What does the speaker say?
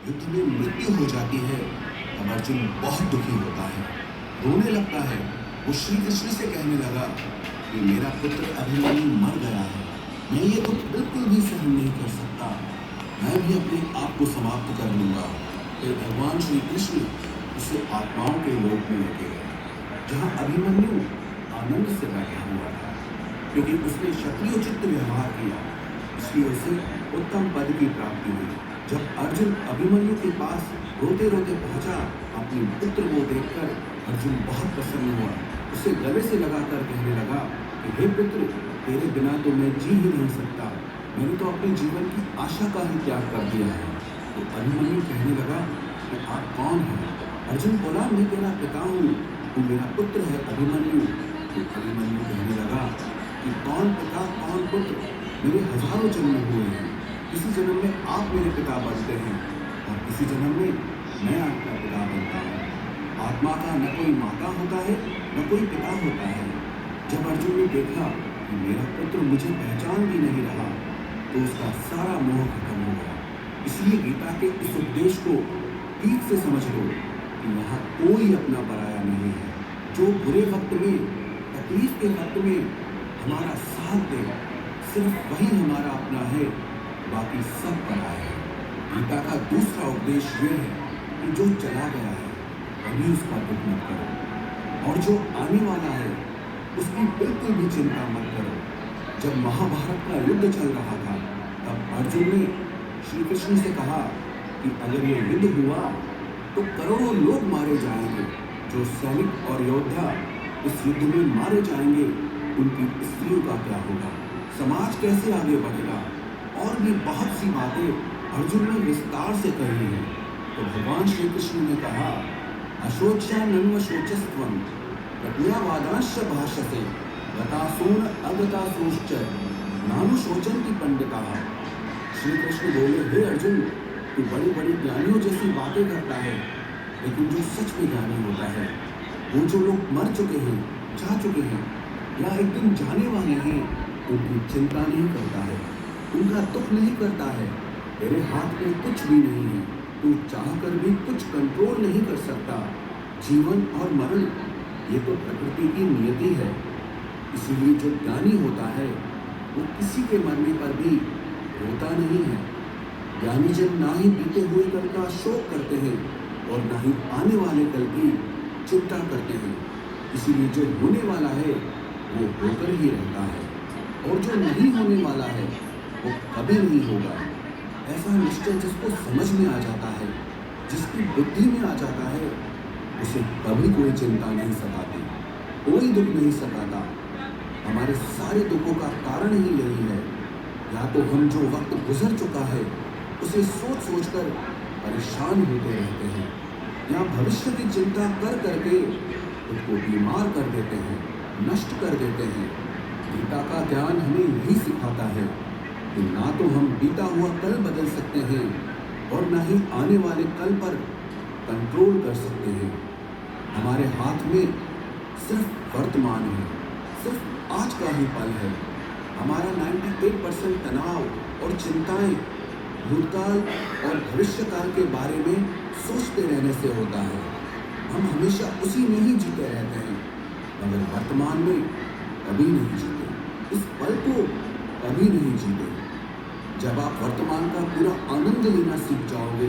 युद्ध में मृत्यु हो जाती है तब अर्जुन बहुत दुखी होता है, रोने लगता है। वो श्री कृष्ण से कहने लगा कि मेरा पुत्र अभिमन्यु मर गया है, मैं ये दुख बिल्कुल भी सहन नहीं कर सकता, मैं भी अपने आप को समाप्त कर लूंगा। फिर भगवान श्री कृष्ण उसे आत्माओं के लोक में लेके गए, जहाँ अभिमन्यु आनंद से बैठा हुआ था, क्योंकि उसने क्षत्रियोचित व्यवहार किया, इसलिए उसे उत्तम पद की प्राप्ति हुई। जब अर्जुन अभिमन्यु के पास रोते रोते पहुंचा, अपने पुत्र को देखकर अर्जुन बहुत प्रसन्न हुआ, उसे गले से लगाकर कहने लगा कि हे पुत्र, तेरे बिना तो मैं जी ही नहीं सकता, मैंने तो अपने जीवन की आशा का ही त्याग कर दिया है। तो अभिमन्यु कहने लगा कि आप कौन हैं? अर्जुन बोला, मैं तेरा पिता हूँ, तू मेरा पुत्र है अभिमन्यु। तो अभिमन्यु कहने लगा कि कौन पिता कौन पुत्र, मेरे हजारों जन्म हुए हैं, किसी जन्म में आप मेरे पिता बनते हैं और किसी जन्म में मैं आपका पिता बनता हूँ। आत्मा का न कोई माता होता है न कोई पिता होता है। जब अर्जुन ने देखा कि मेरा पुत्र मुझे पहचान भी नहीं रहा, तो उसका सारा मोह खत्म हो गया। इसलिए गीता के इस उपदेश को ठीक से समझ लो कि यहाँ कोई अपना पराया नहीं है। जो बुरे वक्त में, तकलीफ के वक्त में हमारा साथ दे, सिर्फ वही हमारा अपना है, बाकी सब पराया है। गीता का दूसरा उपदेश ये है कि जो चला गया है अभी उसका दुख मत करो, और जो आने वाला है उसकी बिल्कुल भी चिंता मत करो। जब महाभारत का युद्ध चल रहा था, तब अर्जुन ने श्री कृष्ण से कहा कि अगर ये युद्ध हुआ तो करोड़ों लोग मारे जाएंगे। जो सैनिक और योद्धा इस युद्ध में मारे जाएंगे, उनकी स्त्रियों का क्या होगा, समाज कैसे आगे बढ़ेगा, और भी बहुत सी बातें अर्जुन ने विस्तार से कही हैं। तो भगवान श्री कृष्ण ने कहा, अशोच्यानन्व शोचस्त्वं प्रज्ञावादांश्च भाषते गतासून अगतासूश्च नानुशोचन्ति पंडिताः। श्री कृष्ण बोले, हे अर्जुन, तू बड़ी बड़ी ज्ञानियों जैसी बातें करता है, लेकिन जो सच में ज्ञानी होता है, वो जो लोग मर चुके हैं, जा चुके हैं या एक दिन जाने वाले हैं, उनकी चिंता नहीं करता है, उनका दुख नहीं करता है। तेरे हाथ में कुछ भी नहीं है, तू चाहकर भी कुछ कंट्रोल नहीं कर सकता। जीवन और मरण ये तो प्रकृति की नियति है। इसीलिए जो ज्ञानी होता है वो किसी के मरने पर भी रोता नहीं है। ज्ञानी जन ना ही बीते हुए कल का शोक करते हैं और ना ही आने वाले कल की चिंता करते हैं। इसीलिए जो होने वाला है वो होकर ही रहता है, और जो नहीं होने वाला है वो कभी नहीं होगा। ऐसा निश्चय जिसको समझ में आ जाता है, जिसकी बुद्धि में आ जाता है, उसे कभी कोई चिंता नहीं सताती, कोई दुख नहीं सताता। हमारे सारे दुखों का कारण ही यही है, या तो हम जो वक्त गुजर चुका है उसे सोच सोच कर परेशान होते रहते हैं, या भविष्य की चिंता कर करके खुद को बीमार कर देते हैं, नष्ट कर देते हैं। गीता का ज्ञान हमें यही सिखाता है कि ना तो हम बीता हुआ कल बदल सकते हैं और ना ही आने वाले कल पर कंट्रोल कर सकते हैं। हमारे हाथ में सिर्फ वर्तमान है, सिर्फ आज का ही पल है। हमारा 98% तनाव और चिंताएं भूतकाल और भविष्यकाल के बारे में सोचते रहने से होता है। हम हमेशा उसी में ही जीते रहते हैं, मगर वर्तमान में कभी नहीं जीते, इस पल को कभी नहीं जीते। जब आप वर्तमान का पूरा आनंद लेना सीख जाओगे,